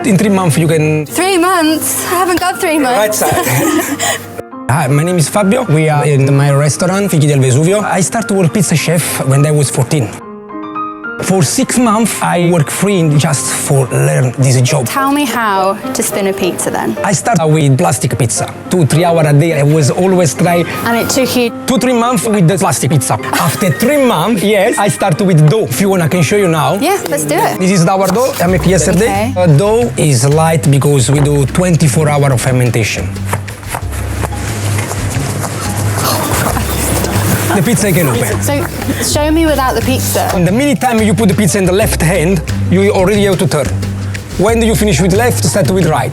In 3 months you can... 3 months? I haven't got 3 months. Right side. Hi, my name is Fabio. We are in my restaurant, Fichi del Vesuvio. I started to work pizza chef when I was 14. For 6 months, I work free just for learn this job. Tell me how to spin a pizza then. I started with plastic pizza. 2-3 hours a day, I was always try. And it took you... 2-3 months with the plastic pizza. After 3 months, yes, I started with dough. If you want, I can show you now. Yeah, let's do it. This is our dough I made yesterday. Okay. Dough is light because we do 24 hours of fermentation. The pizza can open. So, show me without the pizza. And the minute time you put the pizza in the left hand, you already have to turn. When do you finish with left, start with right.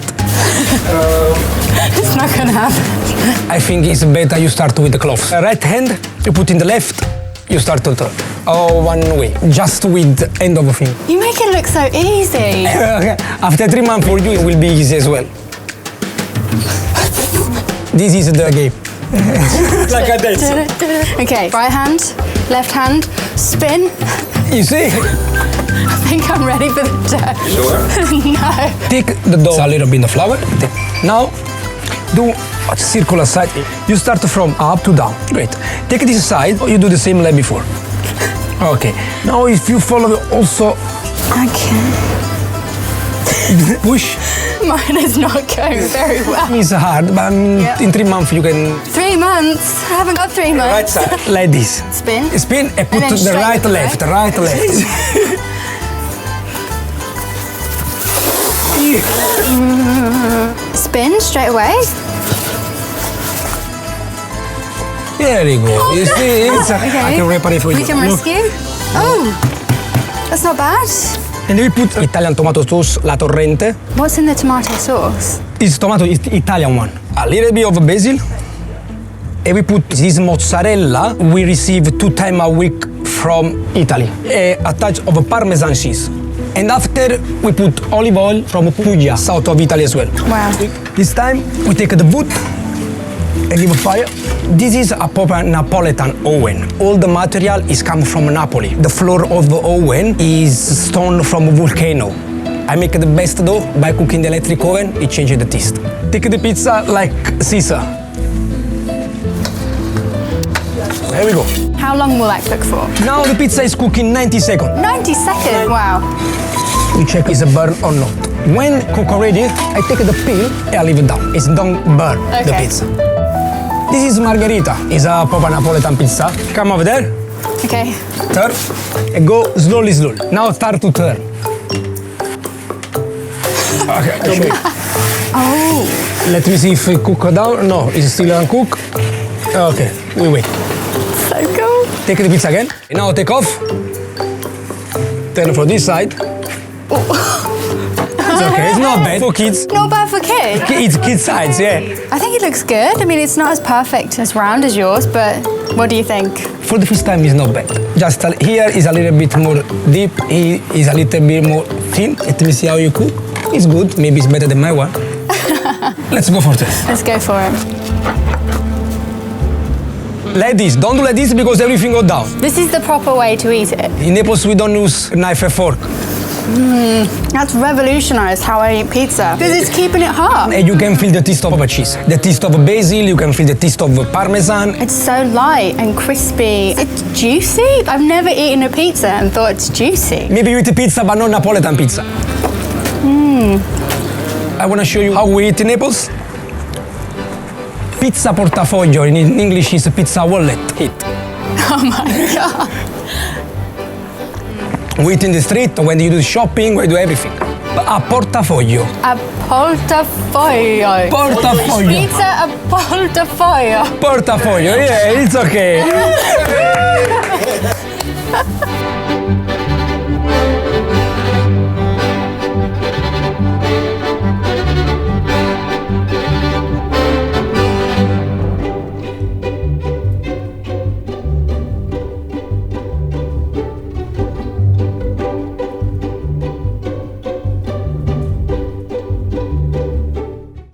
It's not gonna happen. I think it's better you start with the cloth. Right hand, you put in the left, you start to turn. Oh, one way, just with the end of the finger. You make it look so easy. After 3 months for you, it will be easy as well. This is the game. Like a dance. Okay, right hand, left hand, spin. You see? I think I'm ready for the dough. Sure? No. Take the dough, a little bit of flour. Now, do a circular side. You start from up to down. Great. Take this side, you do the same like before. Okay. Now if you follow also... Okay. Push. Mine is not going very well. It's hard, but in 3 months you can... 3 months? I haven't got 3 months. Right side, like this. Spin? Spin and put then the straight right, with the left, right, left. Spin straight away? There you go. You see, it's, Okay. I can repair it for you. We can Look. rescue? Oh, that's not bad. And then we put Italian tomato sauce, La Torrente. What's in the tomato sauce? It's tomato, it's the Italian one. A little bit of basil. And we put this mozzarella we receive 2 times a week from Italy. A touch of Parmesan cheese. And after we put olive oil from Puglia, south of Italy as well. Wow. This time we take the wood and give a fire. This is a proper Napolitan oven. All the material is come from Napoli. The floor of the oven is stone from a volcano. I make the best dough by cooking the electric oven, it changes the taste. Take the pizza like Caesar. There we go. How long will that cook for? Now the pizza is cooking 90 seconds. 90 seconds? Wow. We check is it burn or not. When cook already, I take the peel and I leave it down. It's don't burn the Okay. pizza. This is margherita. It's a proper Napolitan pizza. Come over there, Okay. turn, and go slowly, slowly. Now start to turn. Okay, I'll show you. Oh. Let me see if it cook down. No, it's still uncooked. Okay, we wait. So cool. Take the pizza again. Now take off. Turn from this side. It's okay, it's not bad for kids. Not bad for kids. It's kids size, yeah. I think it looks good. I mean, it's not as perfect, as round as yours, but what do you think? For the first time, it's not bad. Just here is a little bit more deep. Here is a little bit more thin. Let me see how you cook. It's good. Maybe it's better than my one. Let's go for this. Let's go for it. Like this. Don't do like this because everything goes down. This is the proper way to eat it. In Naples, we don't use knife and fork. That's revolutionized how I eat pizza. Because it's keeping it hot. And you can feel the taste of a cheese. The taste of basil, you can feel the taste of Parmesan. It's so light and crispy. It's juicy. I've never eaten a pizza and thought it's juicy. Maybe you eat pizza, but not Napolitan pizza. I want to show you how we eat in Naples. Pizza portafoglio, in English is pizza wallet. Eat. Oh my God. We eat in the street, when you do shopping, we do everything. A portafoglio. A portafoglio. Portafoglio. Pizza a portafoglio. Portafoglio, yeah, it's okay.